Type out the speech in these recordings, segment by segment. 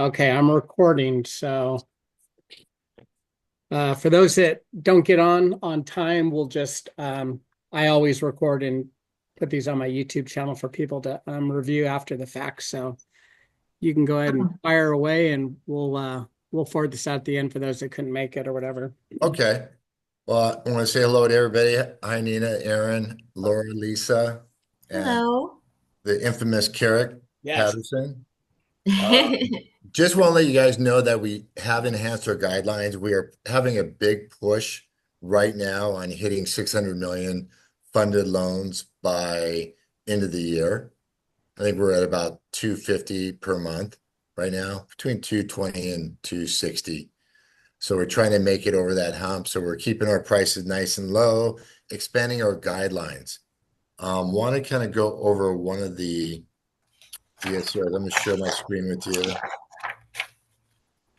Okay, I'm recording, so for those that don't get on time, we'll just I always record and put these on my YouTube channel for people to review after the fact. So you can go ahead and fire away and we'll forward this out at the end for those that couldn't make it or whatever. Okay. Well, I want to say hello to everybody. Hi, Nina, Aaron, Laura, Lisa, and Hello. the infamous Carrick Yes. Patterson. Just want to let you guys know that we have enhanced our guidelines. We are having a big push right now on hitting 600 million funded loans by end of the year. I think we're at about 250 per month right now, between 220 and 260. So we're trying to make it over that hump. So we're keeping our prices nice and low, expanding our guidelines. Want to kind of go over one of the DSCRs. I'm going to share my screen with you.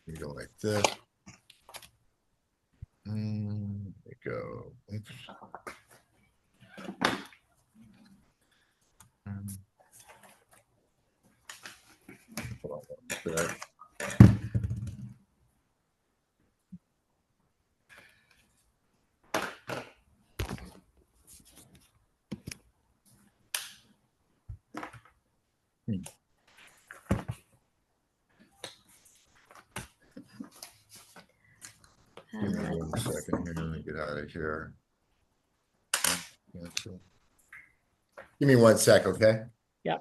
You go like this. There we go. Oops. Hold on one sec. Give me 1 second here. Let me get out of here. Give me 1 sec, okay? Yeah.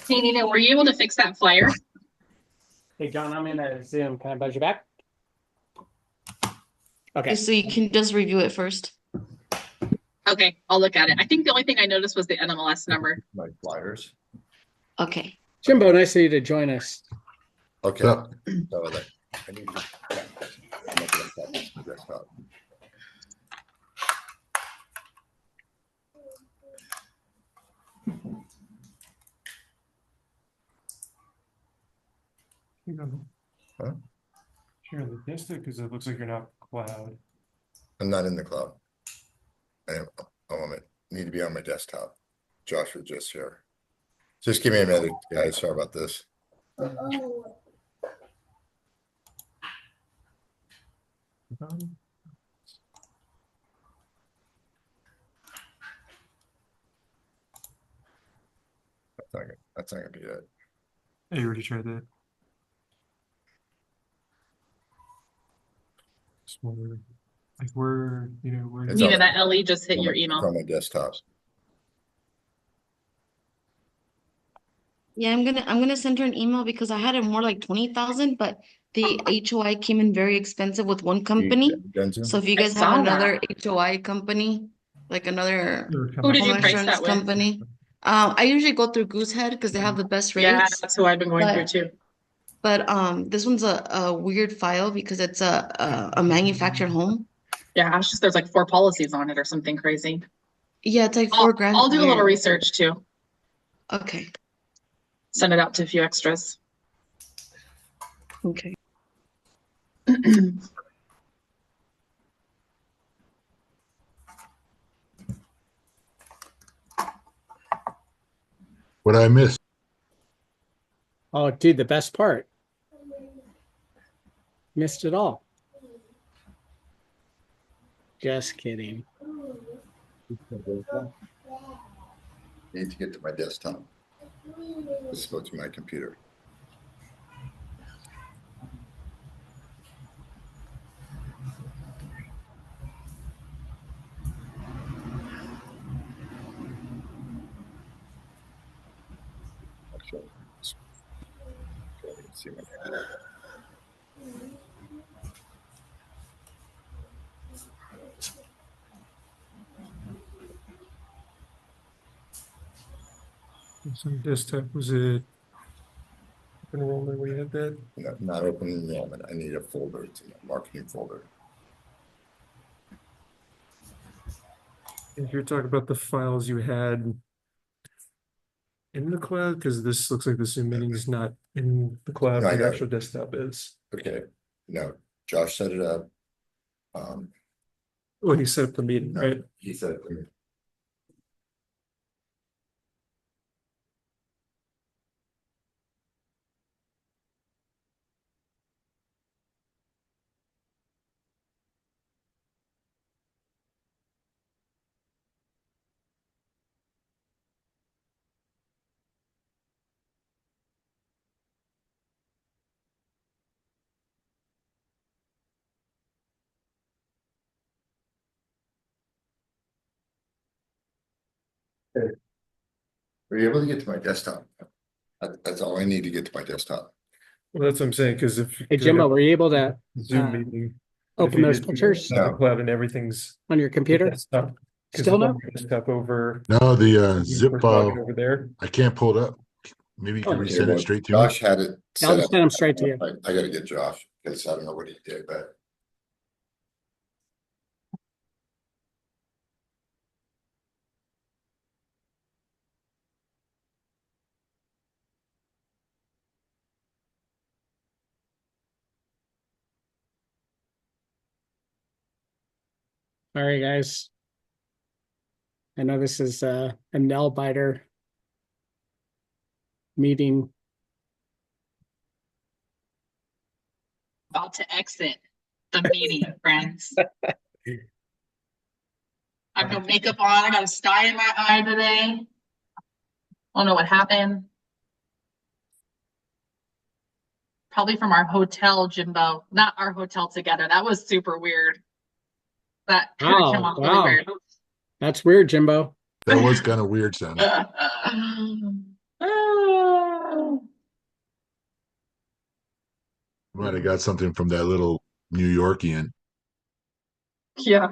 Hey, Nina, were you able to fix that flyer? Hey, John, I'm in a Zoom. Can I buzz you back? Okay. So you can just review it first. Okay, I'll look at it. I think the only thing I noticed was the NMLS number. My flyers. Okay. Jimbo, nice of you to join us. Okay. Yep. So like, I need to, I'm not gonna tap this on the desktop. Huh? Share the desktop because it looks like you're not cloud. I'm not in the cloud. Need to be on my desktop. Josh was just here. Just give me a minute, guys. Sorry about this. That's not gonna be it. Hey, you already tried that. Just wondering, like where, where It's Nina, on that LE just hit your it's email. on my desktop. Yeah, I'm gonna send her an email because I had it more like 20,000, but the HOI came in very expensive with one company. So if you I guys have saw another that. HOI company, like another Who did home you price insurance that with? company, I usually go through Goosehead because they have the best Yeah, rates. that's who I've been going through too. But this one's a weird file because it's a manufactured home. Yeah, it's just there's like 4 policies on it or something crazy. Yeah, it's like I'll 4 grand I'll per do a little year. research too. Okay. Send it out to a few extras. Okay. What I missed? Oh, dude, the best part. Missed it all. Just kidding. Need to get to my desktop. Let's go to my computer. Actually, let's see my computer. Some desktop was it enrollment, we had that. Not open enrollment. I need a folder. It's a marketing folder. If you're talking about the files you had in the cloud, because this looks like the Zoom meeting is not in the cloud, No, I your know. actual desktop is. Okay, no, Josh set it up. Well, he set up the meeting, No, right? he set it up. Were you able to get to my desktop? That's all I need to get to my desktop. Well, that's what I'm saying, because if. Hey, Jimbo, were you able to Zoom uh, meeting. open those pictures The No. cloud and everything's. on your computer? Desktop. 'Cause Still it's no? on your Desktop over. No, the you zip first log in file, Over there. I can't pull it up. Maybe you can Okay, resend well, it straight to me. Josh had it I'll set just up. send them straight to you. I gotta get Josh, because I don't know what he did, but. All right, guys. I know this is a nail biter meeting. About to exit the meeting, friends. I've got makeup on. I got a sty in my eye today. I don't know what happened. Probably from our hotel, Jimbo. Not our hotel together. That was super weird. That kind of came off really Wow. weird. That's weird, Jimbo. That was kind of weird sounding. Might have got something from that little New Yorkian. Yeah.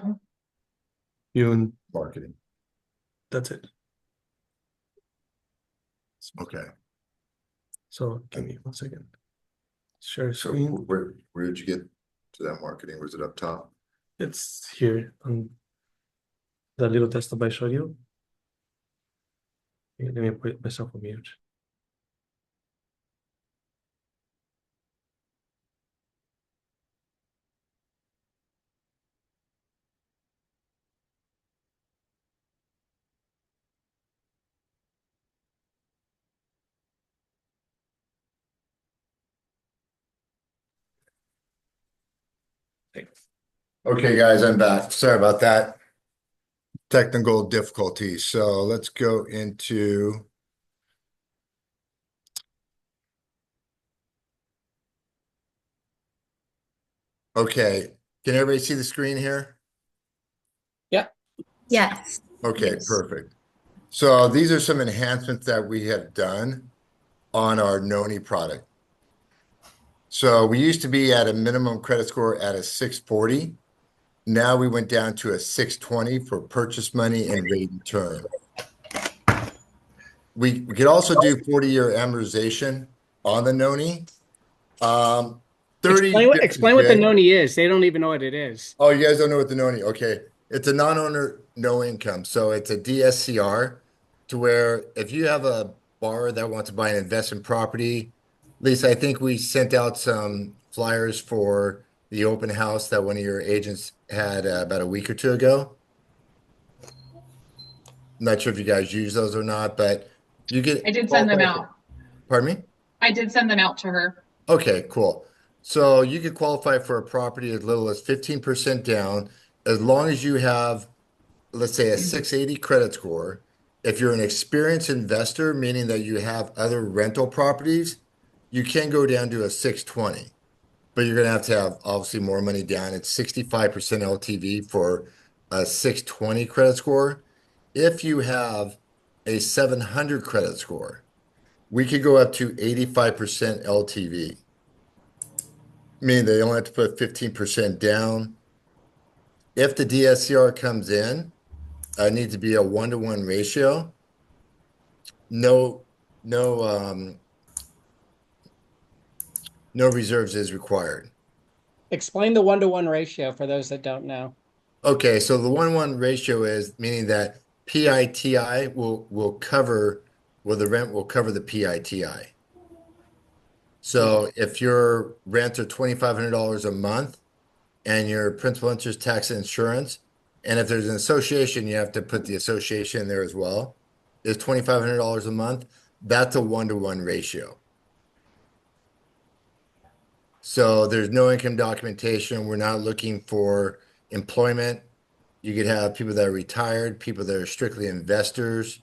You and Marketing, that's it. okay. So give me 1 second. Share So screen. where did you get to that marketing? Was it up top? It's here on the little desktop I showed you. Let me put myself on mute. Thanks. Okay, guys, I'm back. Sorry about that. Technical difficulty. So let's go into. Okay, can everybody see the screen here? Yes. Okay, Yes. perfect. So these are some enhancements that we have done on our Noni product. So we used to be at a minimum credit score at a 640. Now we went down to a 620 for purchase money and rate and term. We could also do 40-year amortization on the Noni. 30 Explain what the good. Noni is. They don't even know what it is. Oh, you guys don't know what the Noni? Okay. It's a non-owner, no income. So it's a DSCR to where if you have a borrower that wants to buy an investment property, Lisa, I think we sent out some flyers for the open house that one of your agents had about a week or two ago. I'm not sure if you guys use those or not, but you get. I did send them out. Pardon me? I did send them out to her. Okay, cool. So you could qualify for a property as little as 15% down, as long as you have, let's say, a 680 credit score. If you're an experienced investor, meaning that you have other rental properties, you can go down to a 620, but you're going to have obviously more money down. It's 65% LTV for a 620 credit score. If you have a 700 credit score, we could go up to 85% LTV. Meaning they only have to put 15% down. If the DSCR comes in, it needs to be a 1-to-1 ratio. No No reserves is required. Explain the 1-to-1 ratio for those that don't know. Okay, so the 1-1 ratio is meaning that PITI will cover, well, the rent will cover the PITI. So if your rents are $2,500 a month and your principal, interest, tax, and insurance, and if there's an association, you have to put the association in there as well, is $2,500 a month. That's a 1-to-1 ratio. So there's no income documentation. We're not looking for employment. You could have people that are retired, people that are strictly investors,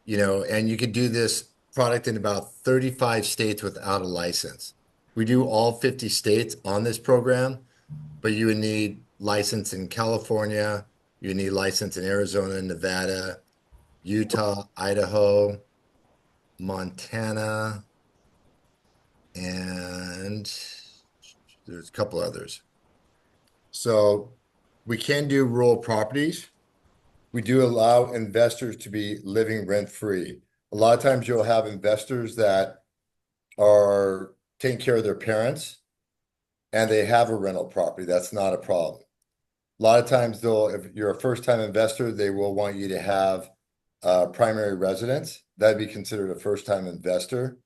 and you could do this product in about 35 states without a license. We do all 50 states on this program, but you would need license in California, you need license in Arizona, Nevada, Utah, Idaho, Montana, and there's a couple others. So we can do rural properties. We do allow investors to be living rent-free. A lot of times you'll have investors that are taking care of their parents and they have a rental property. That's not a problem. A lot of times though, if you're a first-time investor, they will want you to have a primary residence. That'd be considered a first-time investor.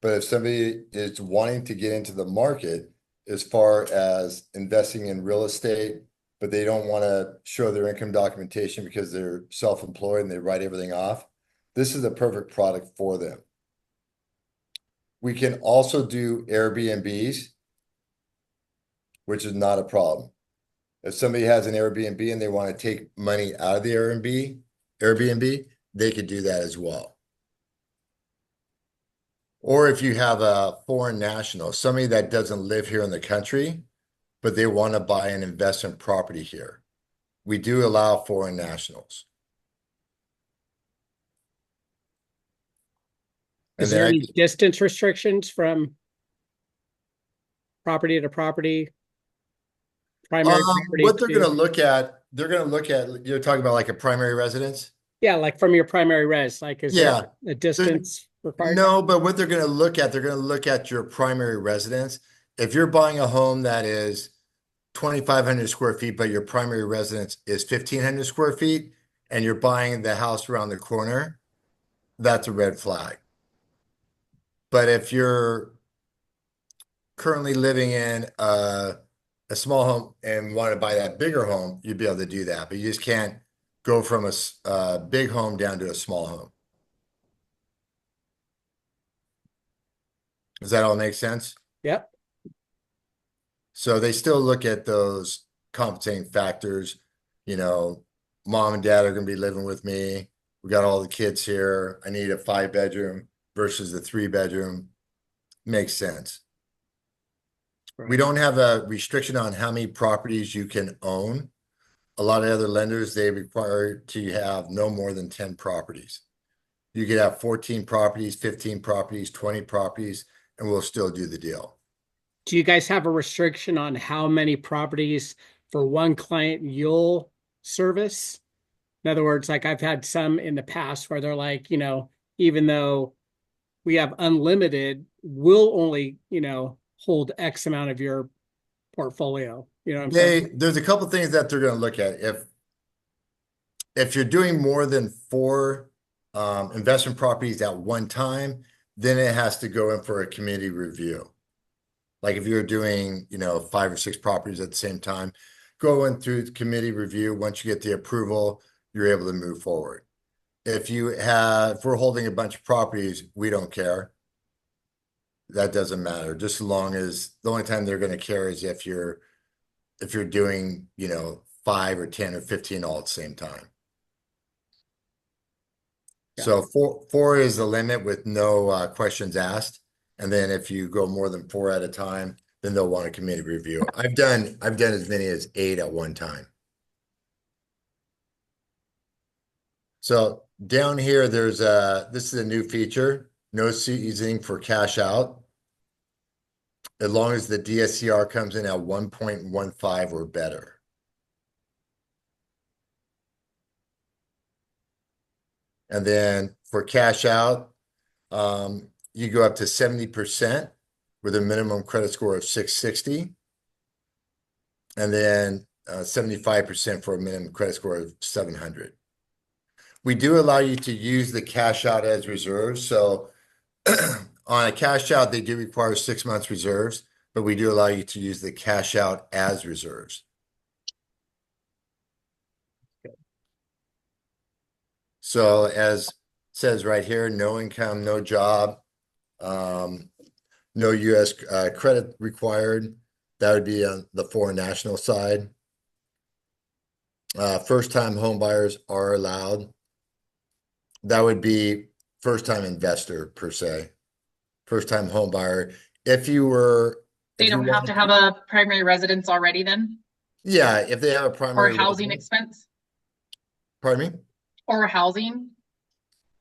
But if somebody is wanting to get into the market as far as investing in real estate, but they don't want to show their income documentation because they're self-employed and they write everything off, this is a perfect product for them. We can also do Airbnbs, which is not a problem. If somebody has an Airbnb and they want to take money out of the Airbnb, they could do that as well. Or if you have a foreign national, somebody that doesn't live here in the country, but they want to buy an investment property here, we do allow foreign nationals. Is there any distance restrictions from property to property? Primary property what they're to- going to look at, you're talking about like a primary residence? Yeah, like from your primary res, like is Yeah. there a distance required? No, but what they're going to look at, they're going to look at your primary residence. If you're buying a home that is 2,500 square feet, but your primary residence is 1,500 square feet, and you're buying the house around the corner, that's a red flag. But if you're currently living in a small home and want to buy that bigger home, you'd be able to do that. But you just can't go from a big home down to a small home. Does that all make sense? Yep. So they still look at those compensating factors. Mom and dad are going to be living with me. We got all the kids here. I need a 5-bedroom versus the 3-bedroom. Makes sense. We don't have a restriction on how many properties you can own. A lot of other lenders, they require to have no more than 10 properties. You could have 14 properties, 15 properties, 20 properties, and we'll still do the deal. Do you guys have a restriction on how many properties for one client you'll service? In other words, like I've had some in the past where they're like, even though we have unlimited, we'll only, hold X amount of your portfolio. You know what I'm saying? There's a couple things that they're going to look at. If you're doing more than 4 investment properties at one time, then it has to go in for a committee review. Like if you're doing, 5 or 6 properties at the same time, going through the committee review. Once you get the approval, you're able to move forward. If we're holding a bunch of properties, we don't care. That doesn't matter. Just as long as the only time they're going to care is if you're doing, 5 or 10 or 15 all at the same time. Yeah. So 4 is the limit with no questions asked. And then if you go more than 4 at a time, then they'll want a committee review. I've done as many as 8 at one time. So down here, this is a new feature, no seasoning for cash out. As long as the DSCR comes in at 1.15 or better. And then for cash out, you go up to 70%. with a minimum credit score of 660. And then 75% for a minimum credit score of 700. We do allow you to use the cash out as reserves. So on a cash out, they do require 6 months reserves, but we do allow you to use the cash out as reserves. So as says right here, no income, no job, no U.S. Credit required. That would be on the foreign national side. First-time home buyers are allowed. That would be first-time investor per se. First-time home buyer. If you were, They don't have to have a primary residence already then, yeah, if they have a or primary housing residence. expense, Pardon me? or a housing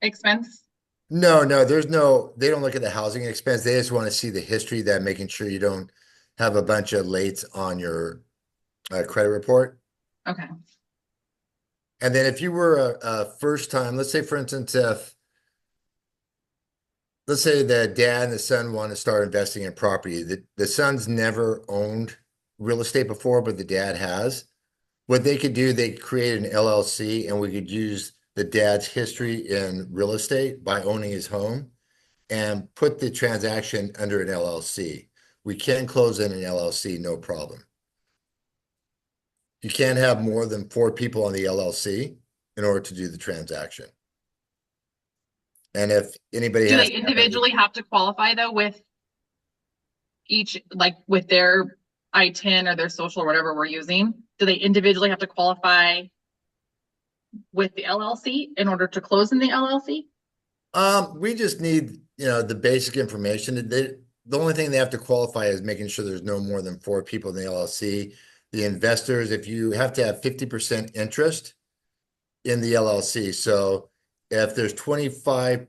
expense. No, they don't look at the housing expense. They just want to see the history, that making sure you don't have a bunch of lates on your credit report. Okay. And then if you were a first time, let's say for instance, let's say the dad and the son want to start investing in property. The son's never owned real estate before, but the dad has. What they could do, they create an LLC, and we could use the dad's history in real estate by owning his home and put the transaction under an LLC. We can close in an LLC, no problem. You can't have more than 4 people on the LLC in order to do the transaction. And if anybody Do has they individually have to qualify though with each, like with their I-10 or their social or whatever we're using? Do they individually have to qualify with the LLC in order to close in the LLC? We just need, the basic information. The only thing they have to qualify is making sure there's no more than 4 people in the LLC. The investors, if you have to have 50% interest in the LLC. So if there's 25%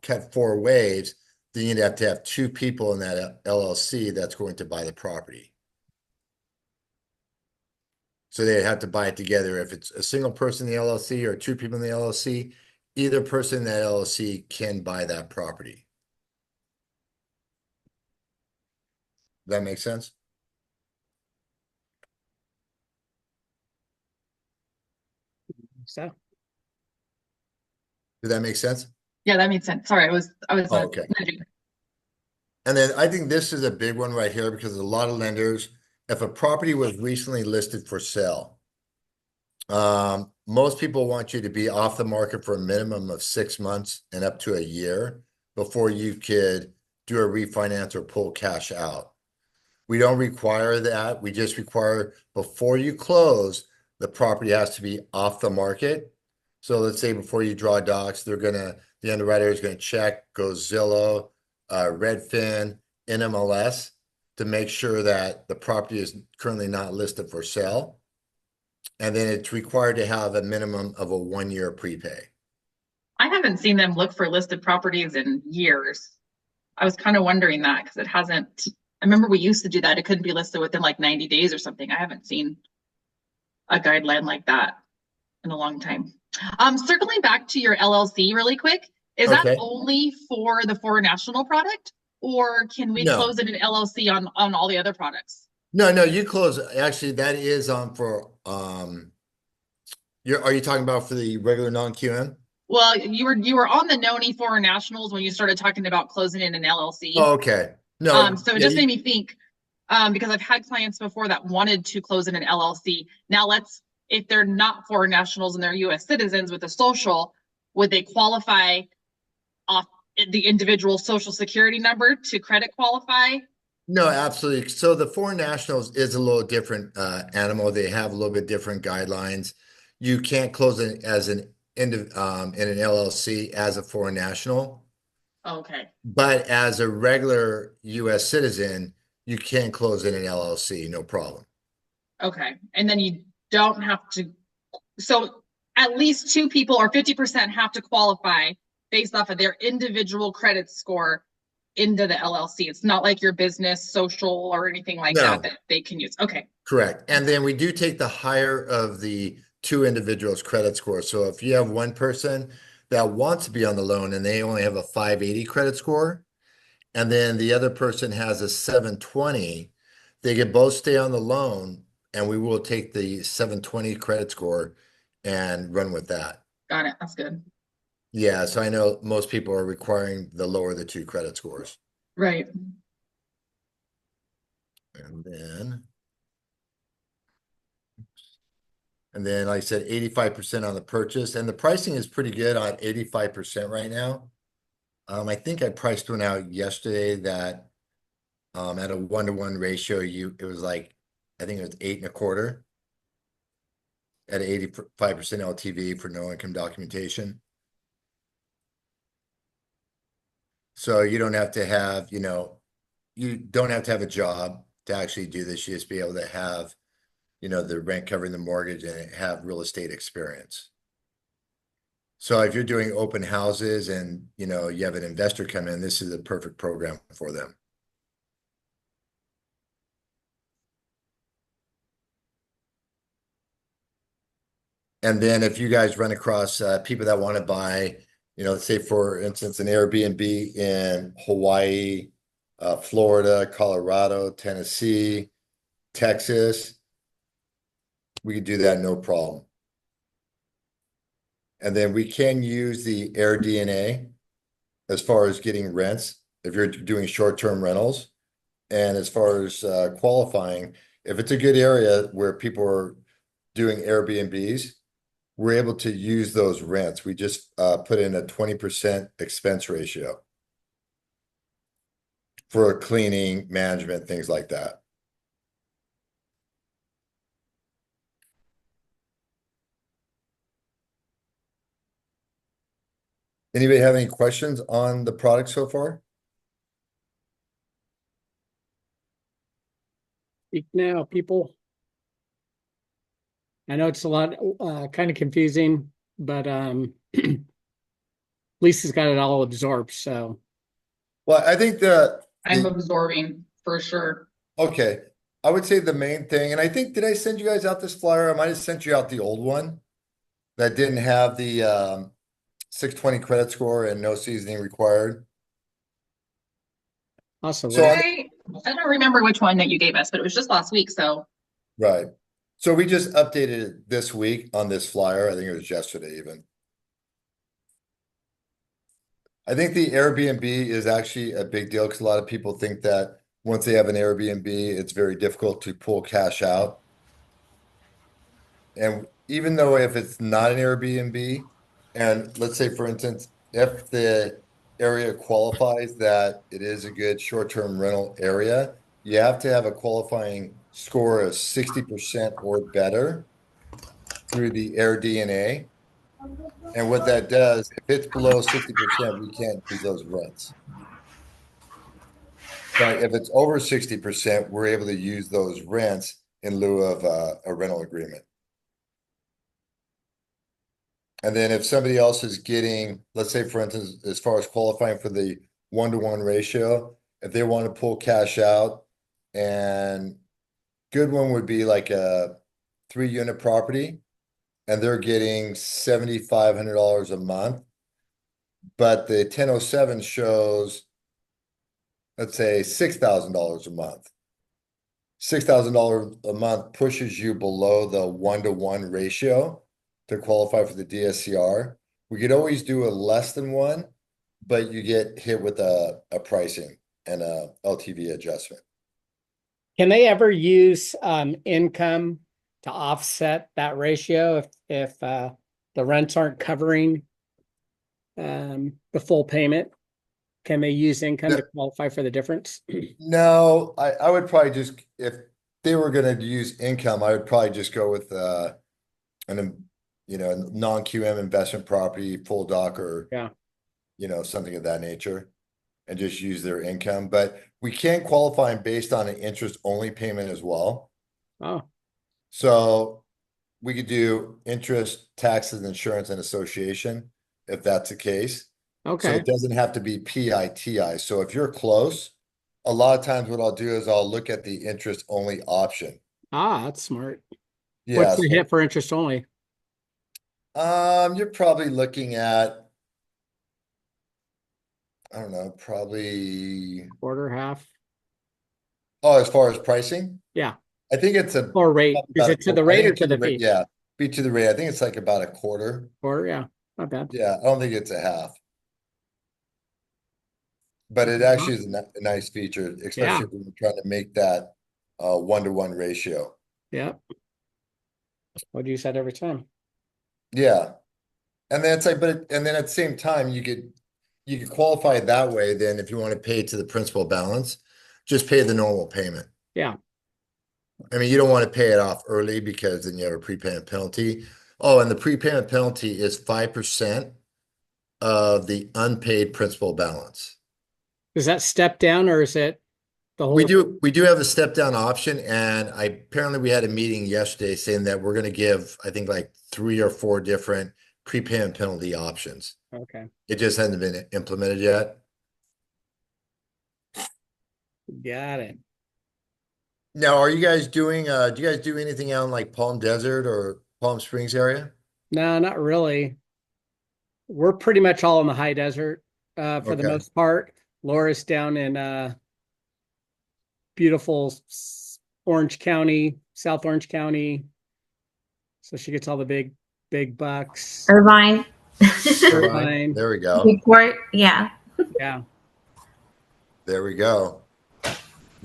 cut 4 ways, then you'd have to have 2 people in that LLC that's going to buy the property. So they have to buy it together. If it's a single person in the LLC or 2 people in the LLC, either person in that LLC can buy that property. Does that make sense? So, Does that make sense? Yeah, that makes sense. Sorry, I was Oh, okay. nudging. And then I think this is a big one right here because a lot of lenders, if a property was recently listed for sale, most people want you to be off the market for a minimum of 6 months and up to a year before you could do a refinance or pull cash out. We don't require that. We just require before you close, the property has to be off the market. So let's say before you draw docs, the underwriter is going to check, go Zillow, Redfin, NMLS to make sure that the property is currently not listed for sale. And then it's required to have a minimum of a 1-year prepay. I haven't seen them look for listed properties in years. I was kind of wondering that because it hasn't. I remember we used to do that. It couldn't be listed within like 90 days or something. I haven't seen a guideline like that in a long time. Circling back to your LLC really quick, is that Okay. only for the foreign national product, or can we No. close it in LLC on all the other products? No, you close. Actually, that is on for are you talking about for the regular non-QM? Well, you were on the NONI foreign nationals when you started talking about closing in an LLC. Oh, okay. No, So it yeah, just made me think, because I've had clients before that wanted to close in an LLC. Now if they're not foreign nationals and they're US citizens with a social, would they qualify off the individual social security number to credit qualify? No, absolutely. So the foreign nationals is a little different animal. They have a little bit different guidelines. You can't close it as in an LLC as a foreign national, Okay. but as a regular US citizen, you can close in an LLC, no problem. Okay. And then you don't have to, so at least 2 people or 50% have to qualify based off of their individual credit score into the LLC. It's not like your business, social, or anything like No. that they can use. Okay. Correct. And then we do take the higher of the 2 individuals' credit score. So if you have one person that wants to be on the loan and they only have a 580 credit score, and then the other person has a 720, they can both stay on the loan, and we will take the 720 credit score and run with that. Got it. That's good. Yeah, so I know most people are requiring the lower of the two credit scores. Right. And then like I said, 85% on the purchase, and the pricing is pretty good on 85% right now. I think I priced one out yesterday that at a 1-to-1 ratio, it was like, I think it was 8.25 at 85% LTV for no income documentation. So you don't have to have, you don't have to have a job to actually do this. You just be able to have, the rent covering the mortgage and have real estate experience. So if you're doing open houses and, you have an investor come in, this is a perfect program for them. And then if you guys run across people that want to buy, let's say for instance, an Airbnb in Hawaii, Florida, Colorado, Tennessee, Texas, we could do that no problem. And then we can use the AirDNA as far as getting rents if you're doing short-term rentals. And as far as qualifying, if it's a good area where people are doing Airbnbs, we're able to use those rents. We just put in a 20% expense ratio for cleaning, management, things like that. Anybody have any questions on the product so far? Speak now, people. I know it's a lot, kind of confusing, but Lisa's got it all absorbed, so. Well, I think I'm absorbing for sure. okay. I would say the main thing, and I think, did I send you guys out this flyer? I might have sent you out the old one that didn't have the 620 credit score and no seasoning required. Also, So I don't remember which one that you gave us, but it was just last week. So right. So we just updated it this week on this flyer. I think it was yesterday even. I think the Airbnb is actually a big deal because a lot of people think that once they have an Airbnb, it's very difficult to pull cash out. And even though if it's not an Airbnb, and let's say, for instance, if the area qualifies that it is a good short-term rental area, you have to have a qualifying score of 60% or better through the AirDNA. And what that does, if it's below 60%, we can't use those rents. But if it's over 60%, we're able to use those rents in lieu of a rental agreement. And then if somebody else is getting, let's say, for instance, as far as qualifying for the 1-to-1 ratio, if they want to pull cash out, and good one would be like a 3-unit property, and they're getting $7,500 a month, but the 1007 shows, let's say, $6,000 a month. $6,000 a month pushes you below the 1-to-1 ratio to qualify for the DSCR. We could always do a less than 1, but you get hit with a pricing and a LTV adjustment. can they ever use income to offset that ratio if the rents aren't covering the full payment? Can they use income to qualify for the difference? No, I would probably just, if they were going to use income, I would probably just go with non-QM investment property, full doc, or Yeah. Something of that nature, and just use their income. But we can qualify them based on an interest-only payment as well. Oh, So we could do interest, taxes, insurance, and association if that's the case. So okay. it doesn't have to be PITI. So if you're close, a lot of times what I'll do is I'll look at the interest-only option. Ah, that's smart. Yeah. What's the hit for interest only? You're probably looking at, I don't know, probably, quarter, half? oh, as far as pricing? Yeah, I think it's a. or rate. Is about a it to the quar- I rate or think to the rate, fee? yeah, be to the rate. I think it's like about a quarter. Quarter, yeah, not bad. Yeah, I don't think it's a half. But it actually is a nice feature, especially if we're trying to make that 1-to-1 ratio. Yeah. What do you said every time? Yeah. And then it's like, and then at the same time, you could qualify it that way. Then if you want to pay to the principal balance, just pay the normal payment. Yeah. I mean, you don't want to pay it off early because then you have a prepayment penalty. Oh, and the prepayment penalty is 5% of the unpaid principal balance. Is that step down or is it the whole? We do have a step down option, and apparently we had a meeting yesterday saying that we're going to give, I think, like 3 or 4 different prepayment penalty options. Okay, It just hasn't been implemented yet. got it. Now, are you guys doing, do you guys do anything out in like Palm Desert or Palm Springs area? No, not really. We're pretty much all in the high desert, for the Okay. most part. Laura's down in beautiful Orange County, South Orange County. So she gets all the big bucks. Irvine. Irvine. There we go. Newport. Yeah. Yeah. There we go.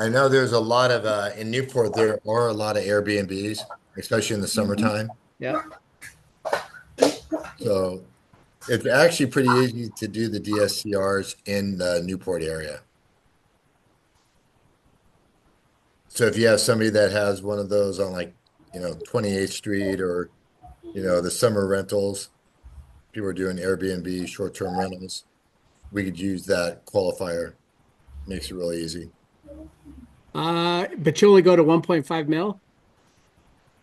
I know there's a lot of in Newport, there are a lot of Airbnbs, especially in the summertime. Yeah. So it's actually pretty easy to do the DSCRs in the Newport area. So if you have somebody that has one of those on like, 28th Street or, the summer rentals, people are doing Airbnb, short-term rentals, we could use that qualifier. Makes it really easy. But you only go to 1.5 mil?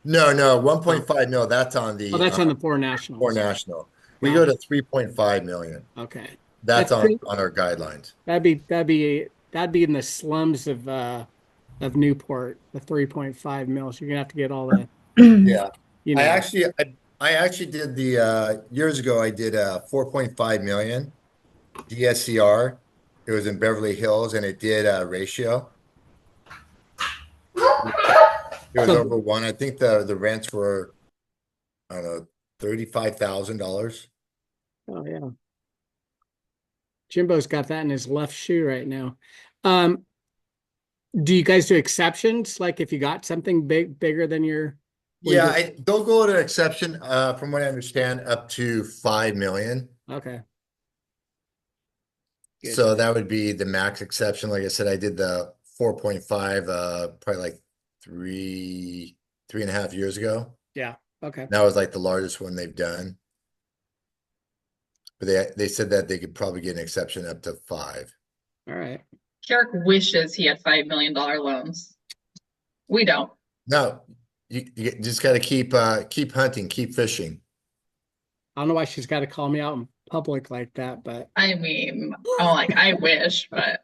No, 1.5 mil, that's on the Oh, that's on the four nationals. Core National. We Got go it. to 3.5 million. Okay. That's That's pretty- on our guidelines. That'd be in the slums of Newport, the 3.5 mil. So you're gonna have to get all the, Yeah. you know. I actually did the years ago I did 4.5 million DSCR. It was in Beverly Hills and it did a ratio. It was over 1. I think the rents were, I don't know, $35,000. Oh yeah. Jimbo's got that in his left shoe right now. Do you guys do exceptions? Like if you got something bigger than your? Yeah, they'll go to an exception, from what I understand, up to 5 million. Okay. Good. So that would be the max exception. Like I said, I did the 4.5, probably like 3.5 years ago. Yeah. Okay. That was like the largest one they've done. But they said that they could probably get an exception up to 5. All right. Carrick wishes he had $5 million loans. We don't. No, you just got to keep hunting, keep fishing. I don't know why she's got to call me out in public like that, but I mean, I'm like, I wish, but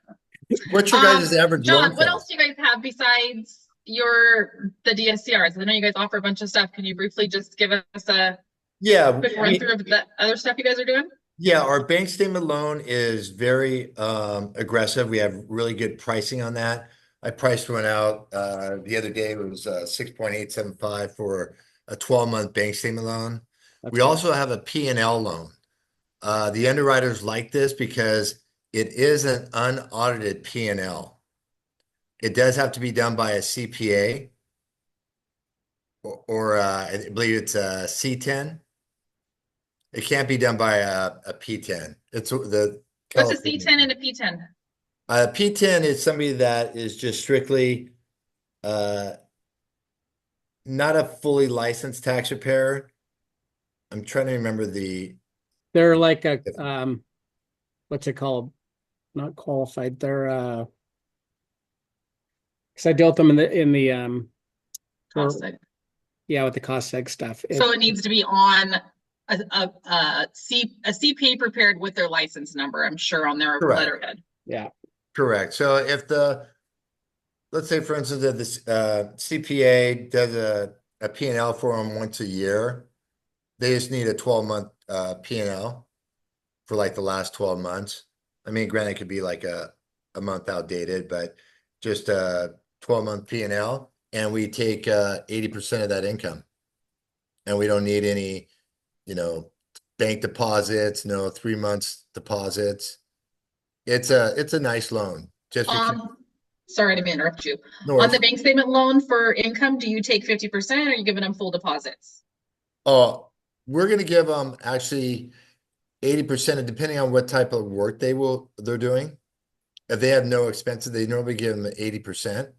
What's your guys' average John, loan what size? else do you guys have besides the DSCRs? I know you guys offer a bunch of stuff. Can you briefly just give us a Yeah, quick run through of the other stuff you guys are doing? yeah, our bank statement loan is very aggressive. We have really good pricing on that. I priced one out the other day. It was 6.875 for a 12-month bank statement loan. We also have a P&L loan. The underwriters like this because it is an unaudited P&L. It does have to be done by a CPA or I believe it's a C10. It can't be done by a P10. It's the What's a C10 and a P10? P10 is somebody that is just strictly not a fully licensed tax preparer. I'm trying to remember they're like a what's it called? Not qualified. They're because I dealt them in the Cost seg. yeah, with the cost seg stuff. So it needs to be on a CPA prepared with their license number, I'm sure, on their Correct. letterhead. Yeah. correct. So if let's say for instance that this CPA does a P&L for them once a year, they just need a 12-month P&L for like the last 12 months. I mean, granted, it could be like a month outdated, but just a 12-month P&L, and we take 80% of that income. And we don't need any, bank deposits, no 3 months deposits. It's a nice loan. Just because, Sorry to interrupt you. no On the worries. bank statement loan for income, do you take 50% or are you giving them full deposits? Oh, we're gonna give them actually 80%, and depending on what type of work they're doing. If they have no expenses, they normally give them 80%.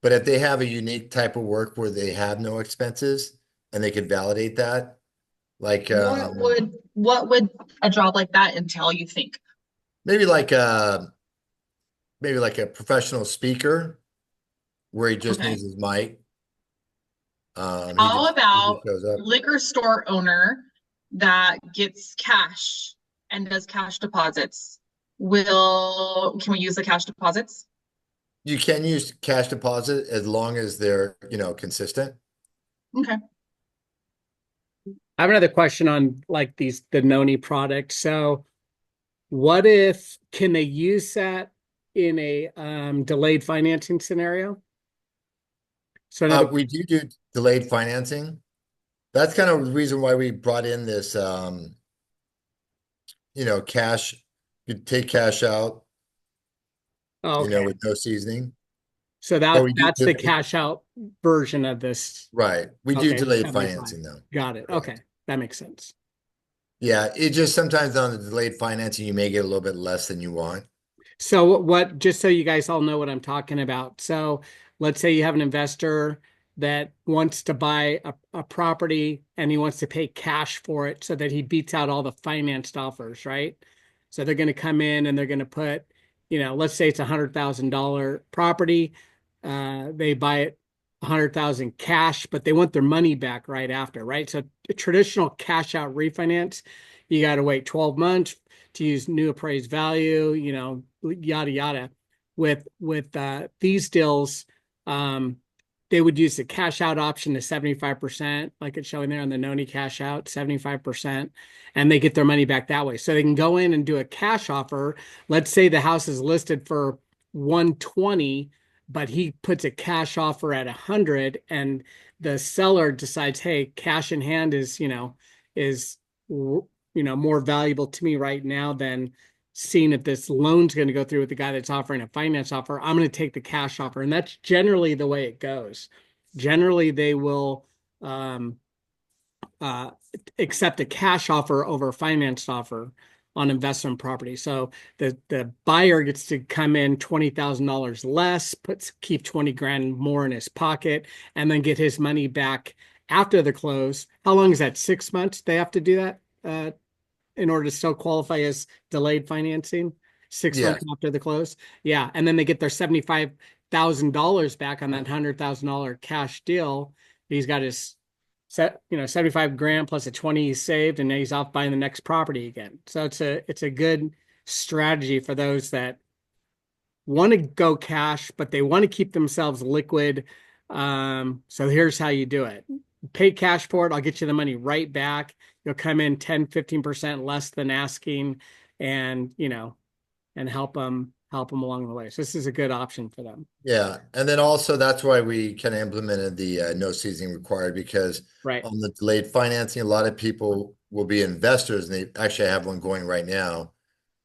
But if they have a unique type of work where they have no expenses and they could validate that, like What would a job like that entail, you think? maybe like a professional speaker where he just Okay. needs his mic. He How just about shows up. liquor store owner that gets cash and does cash deposits? Can we use the cash deposits? You can use cash deposit as long as they're, consistent. Okay. I have another question on like the Noni product. So what if, can they use that in a delayed financing scenario? So We do delayed financing. That's kind of the reason why we brought in this, cash. You take cash out, okay. with no seasoning. So But we that's do, the cash out version of this. right. We do Okay, delayed 75. financing though. Got it. Correct. Okay. That makes sense. Yeah, it just sometimes on the delayed financing, you may get a little bit less than you want. So what, just so you guys all know what I'm talking about. So let's say you have an investor that wants to buy a property and he wants to pay cash for it so that he beats out all the financed offers, right? So they're going to come in and they're going to put, let's say it's $100,000 property. They buy it 100,000 cash, but they want their money back right after, right? So a traditional cash out refinance, you got to wait 12 months to use new appraised value, yada yada. With these deals, they would use the cash out option to 75%, like it's showing there on the Noni cash out, 75%, and they get their money back that way. So they can go in and do a cash offer. Let's say the house is listed for 120, but he puts a cash offer at 100, and the seller decides, hey, cash in hand is more valuable to me right now than seeing if this loan's going to go through with the guy that's offering a finance offer. I'm going to take the cash offer. And that's generally the way it goes. Generally, they will accept a cash offer over a financed offer on investment property. So the buyer gets to come in $20,000 less, keep 20 grand more in his pocket, and then get his money back after the close. How long is that? 6 months they have to do that in order to still qualify as delayed financing? 6 months after the close? Yeah. And then they get their $75,000 back on that $100,000 cash deal. He's got his 75 grand plus a 20 he's saved, and now he's off buying the next property again. So it's a good strategy for those that want to go cash, but they want to keep themselves liquid. So here's how you do it. Pay cash for it. I'll get you the money right back. You'll come in 10, 15% less than asking, and, and help them along the way. So this is a good option for them. Yeah. And then also that's why we kind of implemented the no seasoning required, because Right. on the delayed financing, a lot of people will be investors, and they actually have one going right now.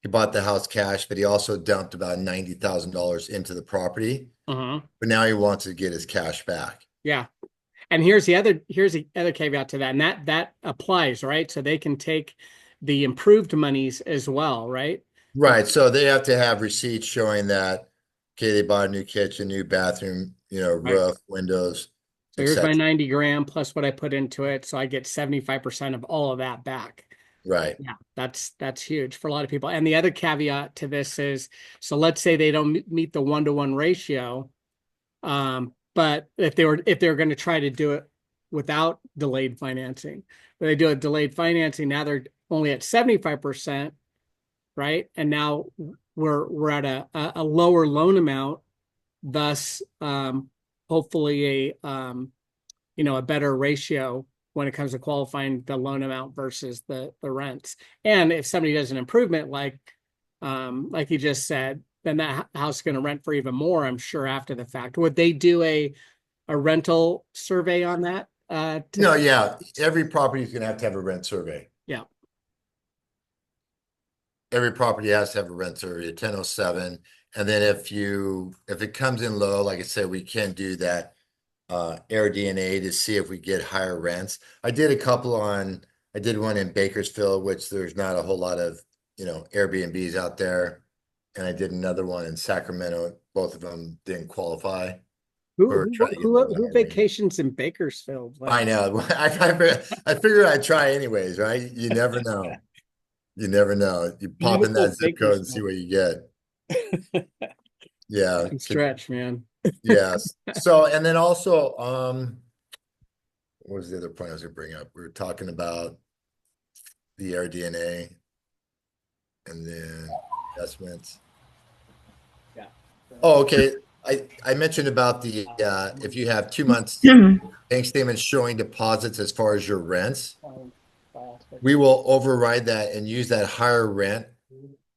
He bought the house cash, but he also dumped about $90,000 into the property. Uh-huh. But now he wants to get his cash back. Yeah. And here's the other caveat to that. And that applies, right? So they can take the improved monies as well, right? Right. So they have to have receipts showing that, okay, they bought a new kitchen, new bathroom, roof, windows, So here's my etc. 90 grand plus what I put into it. So I get 75% of all of that back. Right. Yeah, that's huge for a lot of people. And the other caveat to this is, so let's say they don't meet the 1-to-1 ratio. But if they were going to try to do it without delayed financing, but they do a delayed financing, now they're only at 75%, right? And now we're at a lower loan amount, thus hopefully a better ratio when it comes to qualifying the loan amount versus the rents. And if somebody does an improvement like like you just said, then that house is going to rent for even more, I'm sure, after the fact. Would they do a rental survey on that? No, yeah, every property is gonna have to have a rent survey. Yeah. Every property has to have a rent survey, a 1007. And then if it comes in low, like I said, we can do that air DNA to see if we get higher rents. I did one in Bakersfield, which there's not a whole lot of, Airbnbs out there. And I did another one in Sacramento. Both of them didn't qualify. Who trying to get lower rent. vacations in Bakersfield? I know. I figured I'd try anyways, right? You never know. You never know. You pop in that zip code and see what you get. Yeah. Stretch, man. Yes. So, and then also, what was the other point I was gonna bring up? We were talking about the air DNA and then investments. Yeah. Oh, okay. I mentioned about the if you have 2 months bank statements showing deposits as far as your rents, we will override that and use that higher rent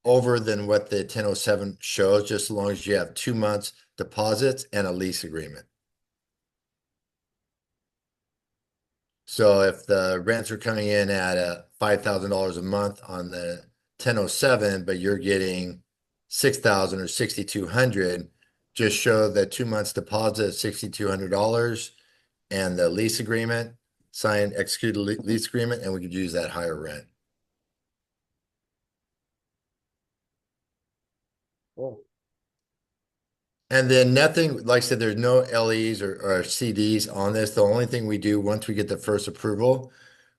over than what the 1007 shows, just as long as you have 2 months deposits and a lease agreement. So if the rents are coming in at $5,000 a month on the 1007, but you're getting 6,000 or 6,200, just show the 2 months deposit of $6,200 and the lease agreement, execute a lease agreement, and we could use that higher rent. Cool. And then nothing, like I said, there's no LEs or CDs on this. The only thing we do once we get the first approval,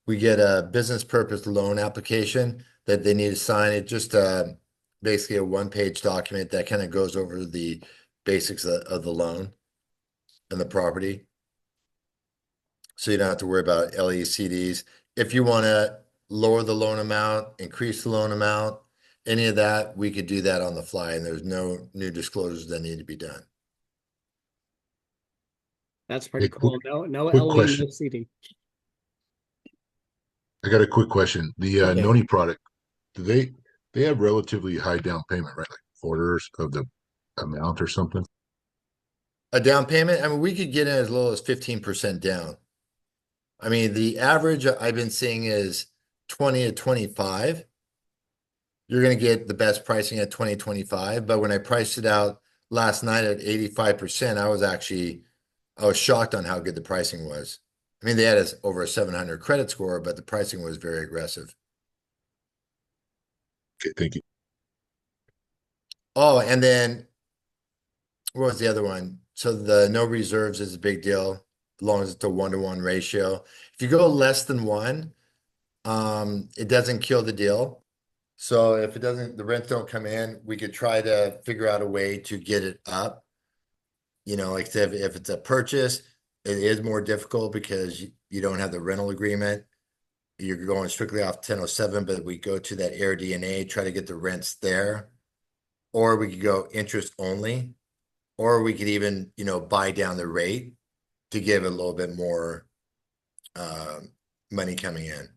we get a business purpose loan application that they need to sign. It just basically a one-page document that kind of goes over the basics of the loan and the property. So you don't have to worry about LEs, CDs. If you want to lower the loan amount, increase the loan amount, any of that, we could do that on the fly, and there's no new disclosures that need to be done. That's pretty Hey, cool. No quick LE, question. no CD. I got a quick question. The Okay. Noni product, do they have relatively high down payment, right? Like quarters of the amount or something? A down payment, I mean, we could get in as low as 15% down. I mean, the average I've been seeing is 20 to 25. You're going to get the best pricing at 20, 25. But when I priced it out last night at 85%, I was shocked on how good the pricing was. I mean, they had over a 700 credit score, but the pricing was very aggressive. Okay, thank you. Oh, and then what was the other one? So the no reserves is a big deal, as long as it's a 1-to-1 ratio. If you go less than 1, it doesn't kill the deal. So if the rents don't come in, we could try to figure out a way to get it up. Like if it's a purchase, it is more difficult because you don't have the rental agreement. You're going strictly off 1007, but we go to that air DNA, try to get the rents there. Or we could go interest only, or we could even, buy down the rate to give it a little bit more money coming in.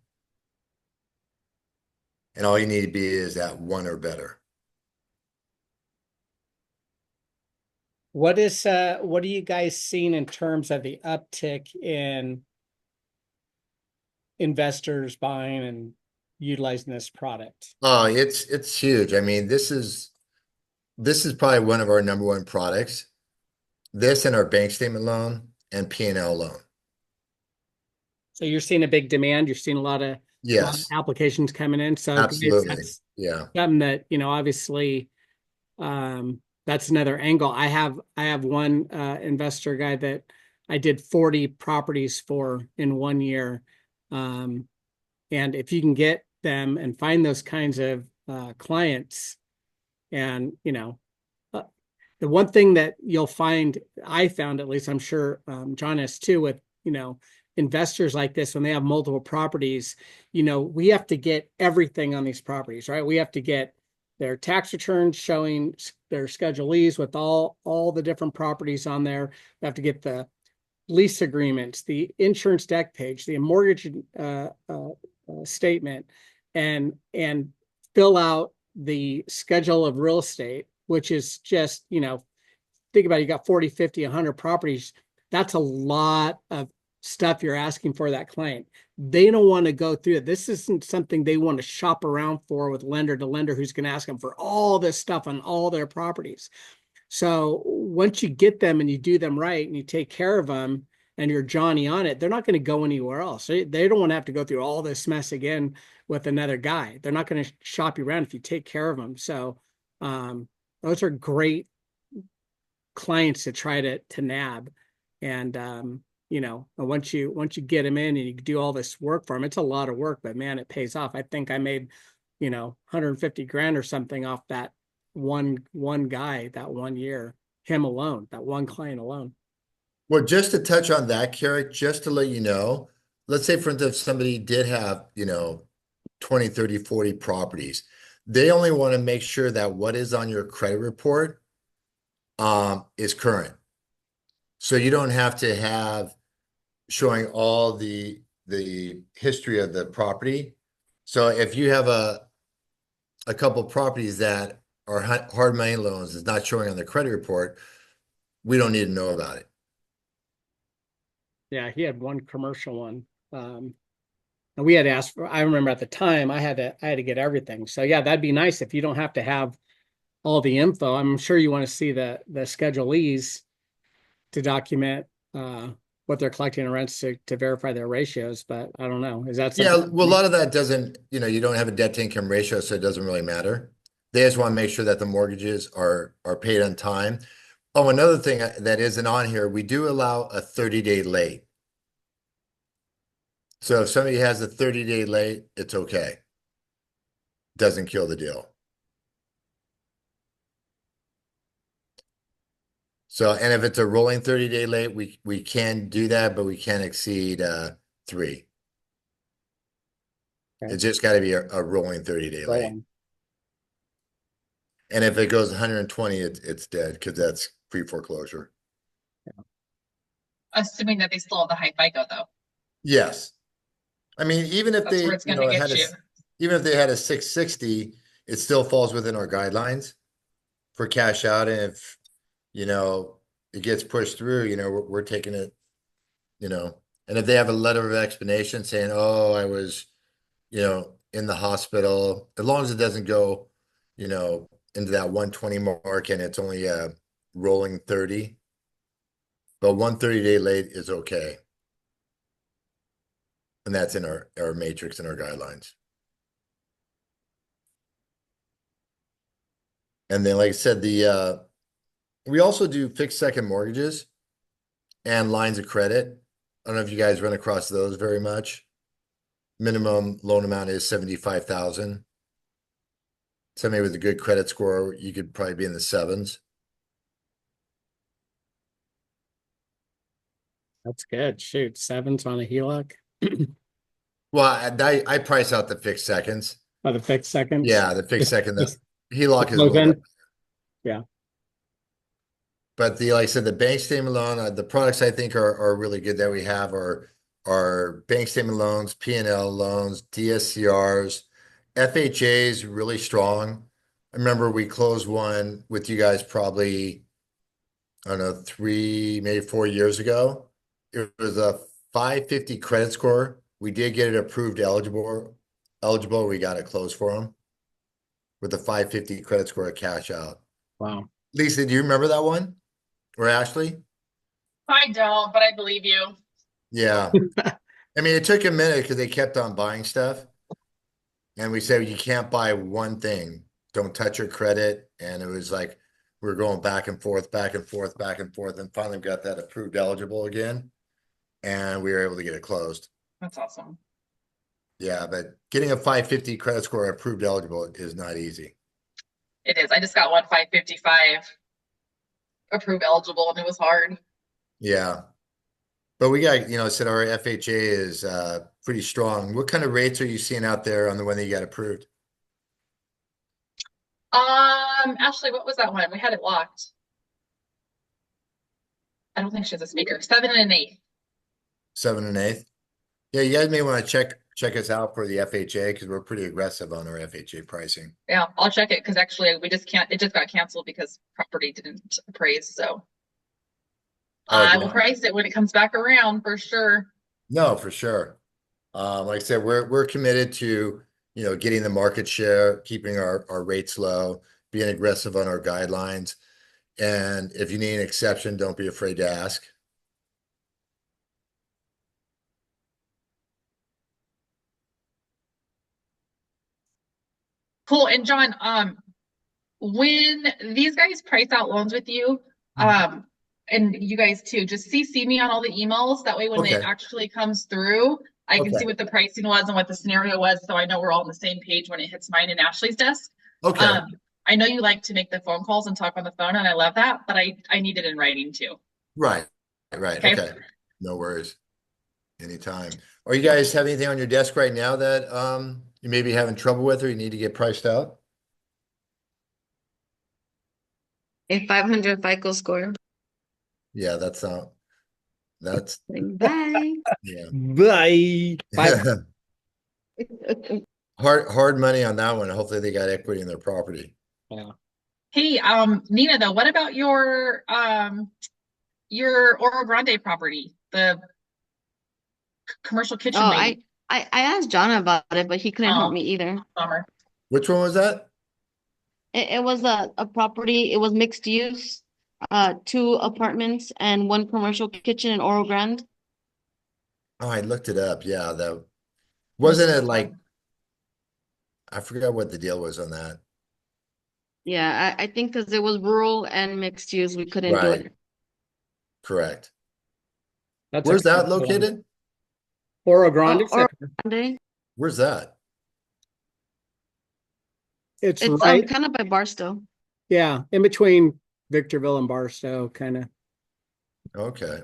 And all you need to be is at 1 or better. What are you guys seeing in terms of the uptick in investors buying and utilizing this product? Oh, it's huge. I mean, this is probably one of our number one products. This and our bank statement loan and P&L loan. So you're seeing a big demand. You're seeing a lot of applications coming in. So absolutely, that's yeah. Something that, obviously, that's another angle. I have one investor guy that I did 40 properties for in 1 year. And if you can get them and find those kinds of clients, and the one thing that you'll find, I found at least, I'm sure John has too, with investors like this, when they have multiple properties, we have to get everything on these properties, right? We have to get their tax returns showing their Schedule E's with all the different properties on there. We have to get the lease agreements, the insurance deck page, the mortgage statement, and fill out the schedule of real estate, which is just, think about it, you got 40, 50, 100 properties. That's a lot of stuff you're asking for that client. They don't want to go through it. This isn't something they want to shop around for with lender to lender who's going to ask them for all this stuff on all their properties. So once you get them and you do them right and you take care of them and you're Johnny on it, they're not going to go anywhere else. They don't want to have to go through all this mess again with another guy. They're not going to shop you around if you take care of them. So those are great clients to try to nab. And once you get them in and you do all this work for them, it's a lot of work, but man, it pays off. I think I made 150 grand or something off that one guy that 1 year, him alone, that one client alone. Well, just to touch on that, Carrick, just to let you know, let's say for instance, somebody did have, 20, 30, 40 properties. They only want to make sure that what is on your credit report is current. So you don't have to have showing all the history of the property. So if you have a couple properties that are hard money loans is not showing on the credit report, we don't need to know about it. Yeah, he had one commercial one. And we had asked for, I remember at the time I had to get everything. So yeah, that'd be nice if you don't have to have all the info. I'm sure you want to see the schedulees to document what they're collecting in rents to verify their ratios, but I don't know. Is that something? Yeah, well, a lot of that doesn't, you don't have a debt to income ratio, so it doesn't really matter. They just want to make sure that the mortgages are paid on time. Oh, another thing that isn't on here, we do allow a 30-day late. So if somebody has a 30-day late, it's okay. Doesn't kill the deal. So, and if it's a rolling 30-day late, we can do that, but we can't exceed 3. Okay. It's just got to be a rolling 30-day late. And if it goes 120, it's dead because that's pre-foreclosure. Assuming that they still have the high FICO though. Yes. I mean, even if That's they, where it's gonna had get you. even if they had a 660, it still falls within our guidelines for cash out. And if, it gets pushed through, we're taking it, and if they have a letter of explanation saying, oh, I was, in the hospital, as long as it doesn't go, into that 120 mark and it's only a rolling 30, but 130-day late is okay. And that's in our matrix and our guidelines. And then, like I said, we also do fixed second mortgages and lines of credit. I don't know if you guys run across those very much. Minimum loan amount is 75,000. Somebody with a good credit score, you could probably be in the 7s. That's good. Shoot, 7s on a HELOC. Well, I price out the fixed seconds. Oh, the fixed seconds. Yeah, the fixed second. The HELOC is close lower. in. Yeah. But like I said, the bank statement loan, the products I think are really good that we have are bank statement loans, P&L loans, DSCRs, FHA's really strong. I remember we closed one with you guys probably, I don't know, 3, maybe 4 years ago. It was a 550 credit score. We did get it approved eligible. We got it closed for them with a 550 credit score at cash out. Wow. Lisa, do you remember that one? Or Ashley? I don't, but I believe you. Yeah. I mean, it took a minute because they kept on buying stuff. And we said, you can't buy one thing. Don't touch your credit. And it was like, we were going back and forth, back and forth, back and forth. And finally got that approved eligible again. And we were able to get it closed. That's awesome. Yeah, but getting a 550 credit score approved eligible is not easy. It is. I just got one 555 approved eligible and it was hard. Yeah. But we got, said our FHA is pretty strong. What kind of rates are you seeing out there on the one that you got approved? Ashley, what was that one? We had it locked. I don't think she has a speaker. 7 1/8. 7 1/8. Yeah, you guys may want to check check us out for the FHA because we're pretty aggressive on our FHA pricing. Yeah, I'll check it because actually we just can't, it just got canceled because property didn't appraise, so. Oh, I will yeah. price it when it comes back around for sure. No, for sure. Like I said, we're committed to, getting the market share, keeping our rates low, being aggressive on our guidelines. And if you need an exception, don't be afraid to ask. Cool. And John, when these guys price out loans with you, Mm-hmm. and you guys too, just CC me on all the emails. That way when it Okay. actually comes through, I can Okay. see what the pricing was and what the scenario was, so I know we're all on the same page when it hits mine and Ashley's desk. Okay. I know you like to make the phone calls and talk on the phone, and I love that, but I need it in writing too. Right. Right. Okay. Okay. No worries. Anytime. Are you guys have anything on your desk right now that you may be having trouble with or you need to get priced out? A 500 FICO score. Yeah, that's Bye. yeah. Bye. Hard money on that one. Hopefully they got equity in their property. Yeah. Hey, Nina, though, what about your Oro Grande property, the commercial kitchen Oh, lady? I asked John about it, but he couldn't help Oh. me either. Bummer. Which one was that? It was a property, it was mixed use, 2 apartments and 1 commercial kitchen in Oro Grande. Oh, I looked it up. Yeah, that wasn't it like I forgot what the deal was on that. Yeah, I think because it was rural and mixed use, we couldn't do Right. it. Correct. That's Where's that expensive one. located? Oro Grande. Oro Grande. Where's that? It's It's right, kind of by Barstow. yeah, in between Victorville and Barstow, kind of. Okay.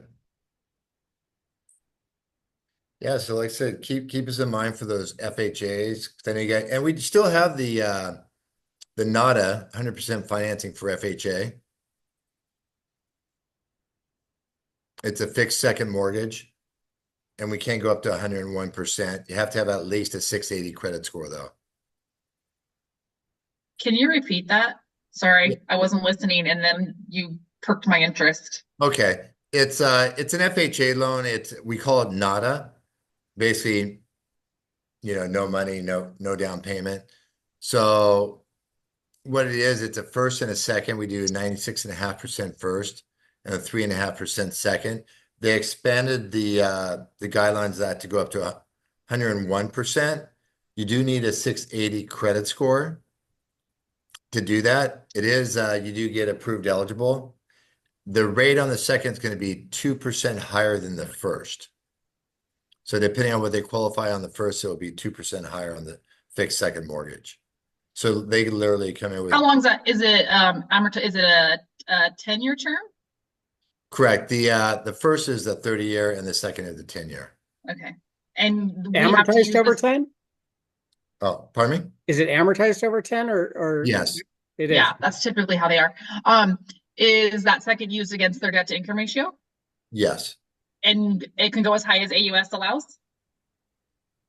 Yeah, so like I said, keep us in mind for those FHAs. Then you got, and we still have the NADA 100% financing for FHA. It's a fixed second mortgage, and we can't go up to 101%. You have to have at least a 680 credit score, though. Can you repeat that? Sorry, I wasn't listening, and then you perked my interest. Okay, it's an FHA loan. We call it NADA. Basically, no money, no down payment. So what it is, it's a first and a second. We do 96.5% first and a 3.5% second. They expanded the guidelines of that to go up to 101%. You do need a 680 credit score to do that. It is you do get approved eligible. The rate on the second is going to be 2% higher than the first. So depending on what they qualify on the first, it'll be 2% higher on the fixed second mortgage. So they literally come in with. How long is that? Is it is it a 10-year term? Correct. The first is the 30-year and the second is the 10-year. Okay. And we have to Amortized use over this- 10? Oh, pardon me? Is it amortized over 10 or? Yes. It is. Yeah, that's typically how they are. Is that second used against their debt to income ratio? Yes. And it can go as high as AUS allows?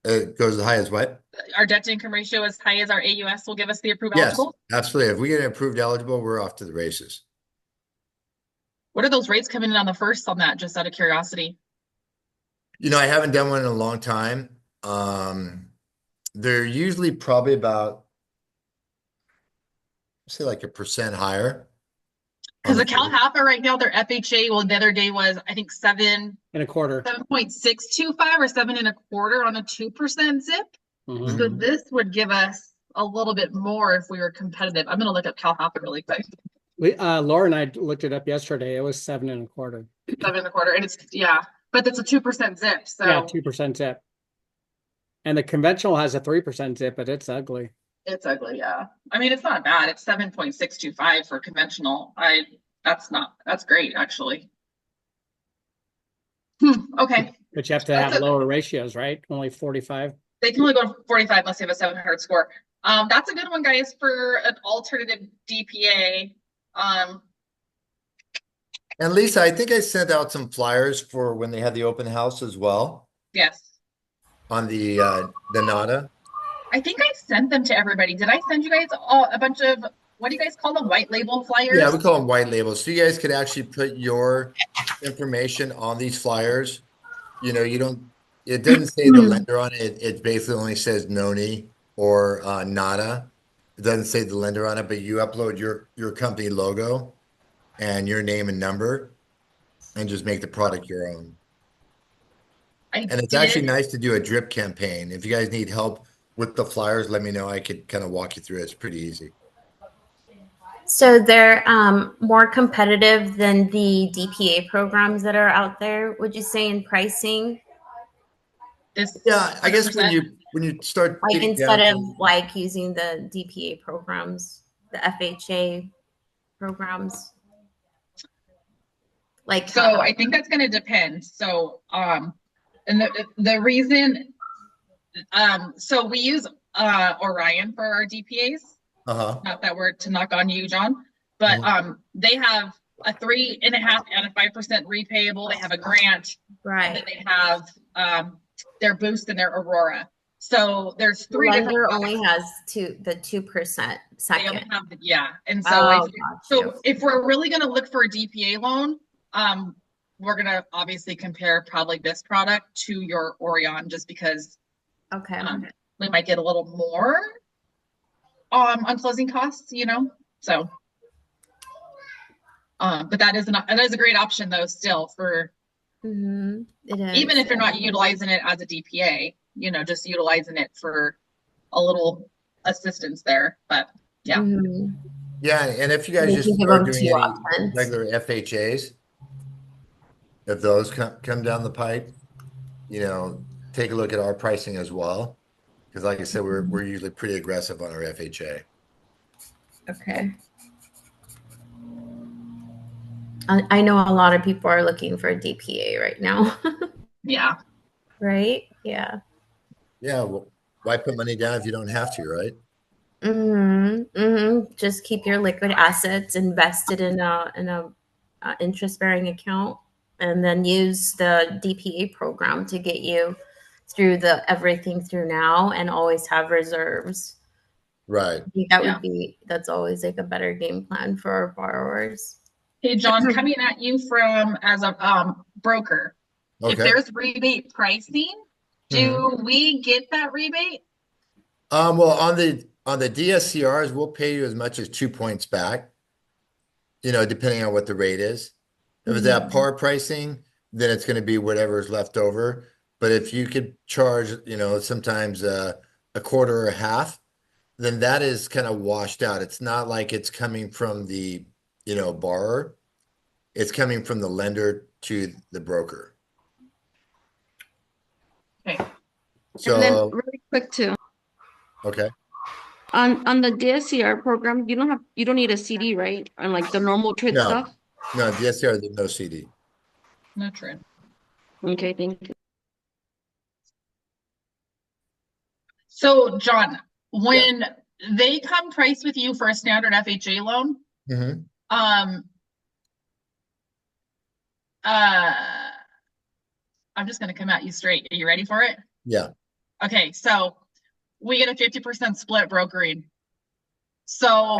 It goes as high as what? Our debt to income ratio as high as our AUS will give us the approved Yes, eligible? absolutely. If we get approved eligible, we're off to the races. What are those rates coming in on the first on that, just out of curiosity? I haven't done one in a long time. They're usually probably about, say like 1% higher. Because the CalHFA right now, their FHA, well, the other day was, I think 7.25. 7.625 or 7.25 on a 2% zip. Mhm. So this would give us a little bit more if we were competitive. I'm gonna look up CalHFA really quick. Laura and I looked it up yesterday. It was 7.25. 7.25, and it's but it's a 2% zip. So Yeah, 2% zip. And the conventional has a 3% zip, but it's ugly. it's ugly. Yeah, I mean it's not bad. It's 7.625 for conventional. That's great actually. Okay. But you have to have lower ratios, right? Only 45. They can only go to 45 unless they have a 700 score. That's a good one, guys, for an alternative DPA. And Lisa, I think I sent out some flyers for when they had the open house as well. Yes. on the NADA. I think I sent them to everybody. Did I send you guys all a bunch of, what do you guys call them? White label flyers? Yeah, we call them white labels. So you guys could actually put your information on these flyers. You know, it doesn't say the lender on it. It basically only says Noni or NADA. It doesn't say the lender on it, but you upload your company logo and your name and number and just make the product your own. And it's actually nice to do a drip campaign. If you guys need help with the flyers, let me know. I could kind of walk you through it. It's pretty easy. So they're more competitive than the DPA programs that are out there, would you say, in pricing? Yeah, I guess when you start Like getting instead down of like using the DPA programs, the FHA programs. Like So I think that's going to depend. So and the reason so we use Orion for our DPAs. Not that word to knock on you, John, but they have a 3.5% and a 5% repayable. They have a grant, right? And then they have their Boost and their Aurora. So there's The three. lender only has the 2% second. They only have and so if we're really going to look for a DPA loan, we're going to obviously compare probably this product to your Orion, just because we might get a little more on closing costs, you know. So but that is a great option though still for it is. Even if you're not utilizing it as a DPA, you know, just utilizing it for a little assistance there. But yeah. Yeah, and if you guys just start doing any regular FHAs, if those come down the pipe, you know, take a look at our pricing as well. Because like I said, we're usually pretty aggressive on our FHA. Okay. I know a lot of people are looking for a DPA right now. Yeah. Right? Yeah. Yeah. Well, why put money down if you don't have to, right? Just keep your liquid assets invested in a interest-bearing account, and then use the DPA program to get you through everything through now, and always have reserves. Right. I think that's always like a better game plan for our borrowers. Hey, John, coming at you from as a broker. Okay. If there's rebate pricing, do we get that rebate? Well, on the DSCRs, we'll pay you as much as 2 points back, you know, depending on what the rate is. If it's at par pricing, then it's going to be whatever is left over. But if you could charge, you know, sometimes a quarter or a half, then that is kind of washed out. It's not like it's coming from the, you know, borrower. It's coming from the lender to the broker. Okay. So, and then really quick too. Okay. On the DSCR program, you don't need a CD, right? On like the normal TRID stuff? No, DSCR, there's no CD. No TRID. Okay, thank you. So, John, when they come price with you for a standard FHA loan, I'm just going to come at you straight. Are you ready for it? Yeah. Okay, so we get a 50% split brokering. So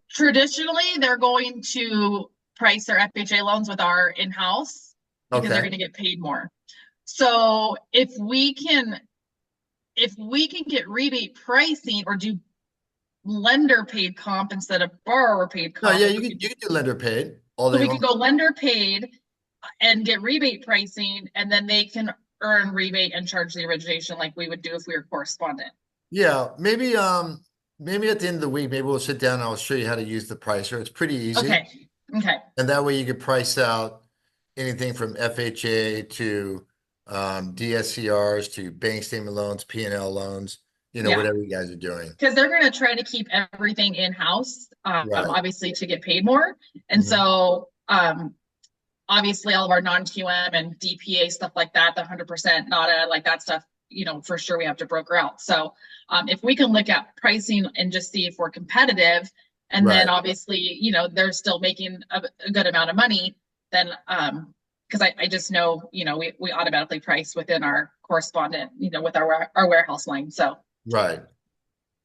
traditionally, they're going to price their FHA loans with our in-house because they're going to get paid more. So if we can get rebate pricing or do lender paid comp instead of borrower paid comp. Oh yeah, you can do lender paid. So we can go lender paid and get rebate pricing, and then they can earn rebate and charge the origination like we would do if we were correspondent. Yeah, maybe at the end of the week, maybe we'll sit down and I'll show you how to use the pricer. It's pretty easy. Okay. And that way you could price out anything from FHA to DSCRs to bank statement loans, P&L loans, you know, whatever you guys are doing. Because they're going to try to keep everything in-house, obviously to get paid more. And so obviously all of our non-QM and DPA stuff like that, the 100% NADA, like that stuff, you know, for sure we have to broker out. So if we can look at pricing and just see if we're competitive, and then obviously, you know, they're still making a good amount of money, then because I just know, we automatically price within our correspondent, with our warehouse line. So, Right.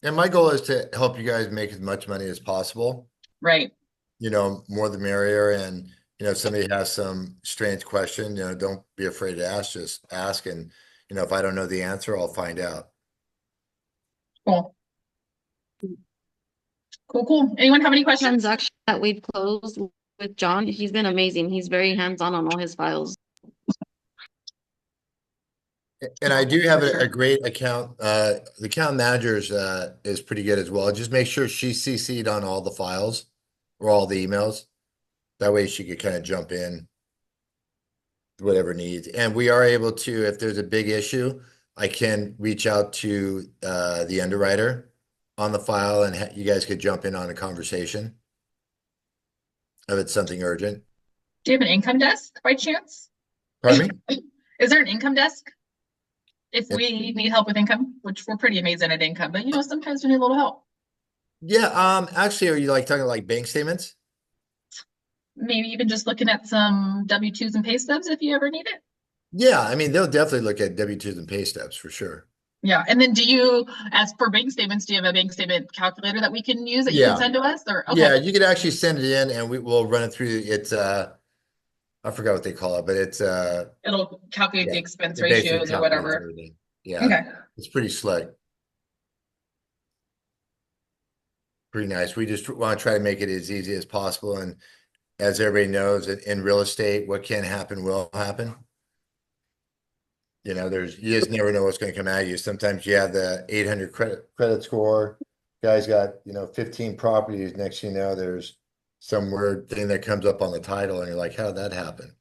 And my goal is to help you guys make as much money as possible. right. More the merrier. And, if somebody has some strange question, don't be afraid to ask, just ask. And, if I don't know the answer, I'll find out. Cool. Cool. Anyone have any questions? Transaction that we've closed with John, he's been amazing. He's very hands-on on all his files. And I do have For sure. a great account. The account manager's is pretty good as well. Just make sure she's CC'd on all the files or all the emails. That way she could kind of jump in whatever needs. And we are able to, if there's a big issue, I can reach out to the underwriter on the file, and you guys could jump in on a conversation if it's something urgent. Do you have an income desk by chance? Pardon me? Is there an income desk? If we need help with income, which we're pretty amazing at income, but sometimes we need a little help. Yeah. Actually, are you talking like bank statements? Maybe even just looking at some W-2s and pay stubs if you ever need it. Yeah. I mean, they'll definitely look at W-2s and pay stubs for sure. Yeah. And then as for bank statements, do you have a bank statement calculator that we can use that you can send to us? Or okay. Yeah, you could actually send it in and we'll run it through. It's I forgot what they call it, but it's it'll calculate the expense it basically ratios or whatever. calculates everything. Yeah. Okay. It's pretty slick. Pretty nice. We just want to try to make it as easy as possible. And as everybody knows, in real estate, what can happen will happen. You just never know what's going to come at you. Sometimes you have the 800 credit score. Guy's got, 15 properties. Next thing you know, there's some weird thing that comes up on the title and you're like, how did that happen?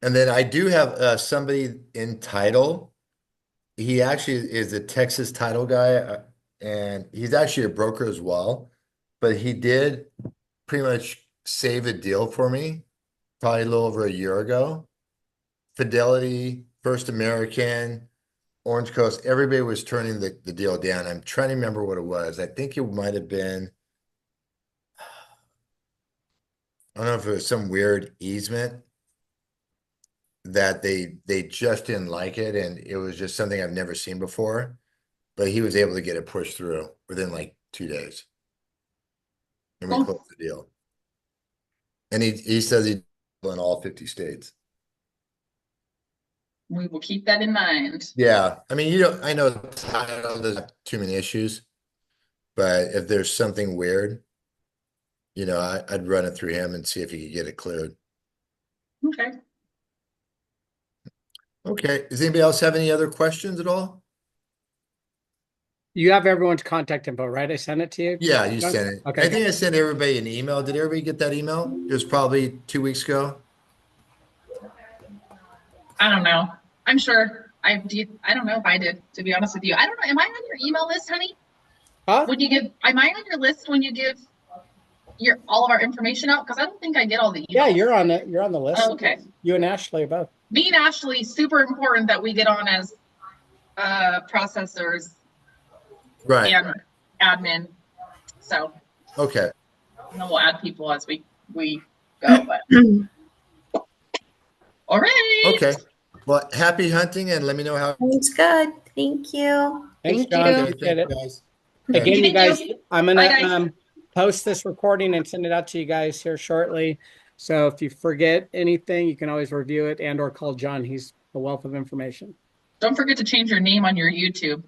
And then I do have somebody in title. He actually is a Texas title guy, and he's actually a broker as well. But he did pretty much save a deal for me probably a little over a year ago. Fidelity, First American, Orange Coast, everybody was turning the deal down. I'm trying to remember what it was. I think it might have been, I don't know if it was some weird easement that they just didn't like it, and it was just something I've never seen before. But he was able to get it pushed through within like 2 days. And we closed the deal. And he says he's in all 50 states. We will keep that in mind. Yeah. I mean, I know there's not too many issues, but if there's something weird, I'd run it through him and see if he could get it cleared. Okay. Okay. Does anybody else have any other questions at all? You have everyone's contact info, right? I sent it to you? Yeah, you sent it. Okay. I think I sent everybody an email. Did everybody get that email? It was probably 2 weeks ago. I don't know. I'm sure I did. I don't know if I did, to be honest with you. I don't know. Am I on your email list, honey? Huh? Am I on your list when you give all of our information out? Because I don't think I get all the emails. Yeah, you're on the list. Oh, okay. You and Ashley are both. Me and Ashley, super important that we get on as processors Right. and admin. So Okay. and then we'll add people as we go. But all right. Okay. Well, happy hunting, and let me know how. Sounds good. Thank you. Thanks, Thank John. you. Appreciate it. Guys. Again, you Thank guys, you. I'm Bye, guys. gonna post this recording and send it out to you guys here shortly. So if you forget anything, you can always review it and or call John. He's a wealth of information. Don't forget to change your name on your YouTube.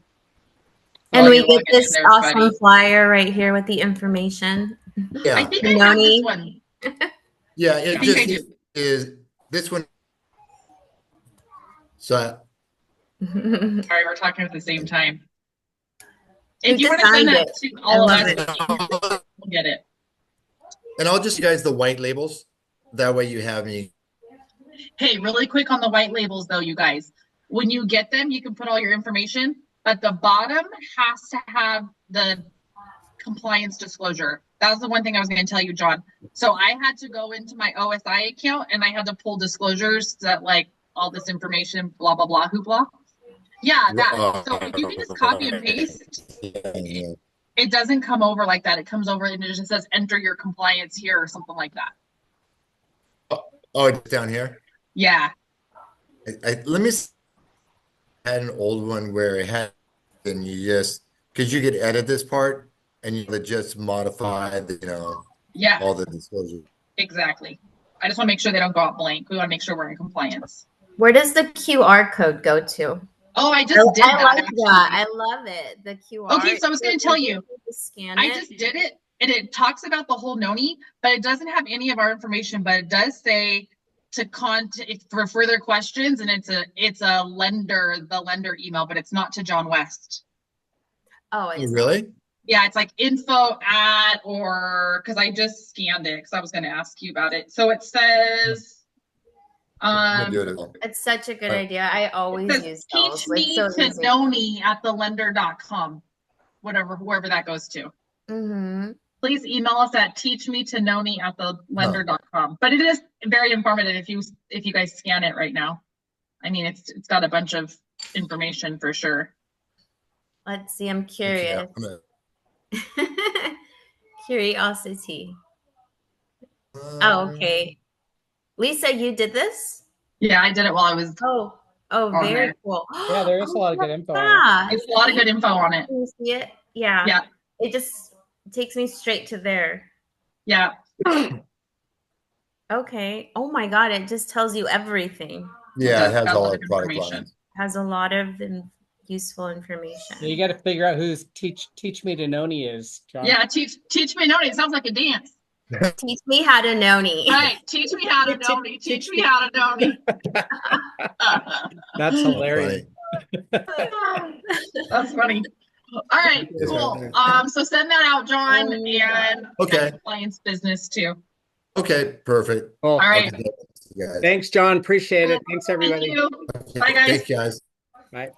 And While we you're get logging in this there, awesome buddy. flyer right here with the information. I Yeah. think I have Noni. this one. Yeah. It I think I just is this one. So Sorry, we're talking at the same time. You If you want to send designed that to all of I us, we'll get it. and I'll just guys the white labels. That way you have me. Hey, really quick on the white labels though, you guys. When you get them, you can put all your information, but the bottom has to have the compliance disclosure. That was the one thing I was going to tell you, John. So I had to go into my OSI account and I had to pull disclosures that like all this information, blah, blah, blah, hoopla. Yeah, that. So if you can just copy and paste. It doesn't come over like that. It comes over and it just says enter your compliance here or something like that. Oh, it's down here. Yeah. Let me had an old one where it had, and you just, because you could edit this part and you could just modify the, Yeah, all the disclosure. exactly. I just want to make sure they don't go out blank. We want to make sure we're in compliance. Where does the QR code go to? Oh, I just did I that. like actually. that. I love it. The QR. Okay, so I was going to tell you, Scan I it. just did it and it talks about the whole Noni, but it doesn't have any of our information, but it does say to contact for further questions, and it's the lender email, but it's not to John West. Oh, Oh, it's really? Yeah, it's like info at, or because I just scanned it because I was going to ask you about it. So it says, I'm gonna do it. It's such a good idea. I always it says use those. teach me It's so to easy. Noni at thelender.com, whoever that goes to. Mm-hmm. Please email us at teachmetononi at thelender.com. But it is very informative if you guys scan it right now. I mean, it's got a bunch of information for sure. Let's see. I'm Okay, curious. Curiosity. Oh, okay. Lisa, you did this? Yeah, I did it while I was. Oh, On very there. cool. Yeah, there is a lot of good info on it. Yeah. It's a lot of good info on it. Can you see it? Yeah. Yeah, It just takes me straight to there. yeah. Okay. Oh my God. It just tells you everything. Yeah, it does has have a all lot our of product information. lines. Has a lot of useful information. So you got to figure out who's Teach Me to Noni is, John. Yeah, teach me Noni. It sounds like a dance. Teach me how to Noni. Right. Teach me how to Noni. Teach me how to Noni. That's hilarious. Funny. That's funny. All right, cool. So send that out, John, and Okay. compliance business too. Okay, perfect. Cool. All right. I'll get that to you guys. Thanks, John. Appreciate it. Thanks, Thank everybody. you. Okay, Bye, guys. Thanks, guys. Bye.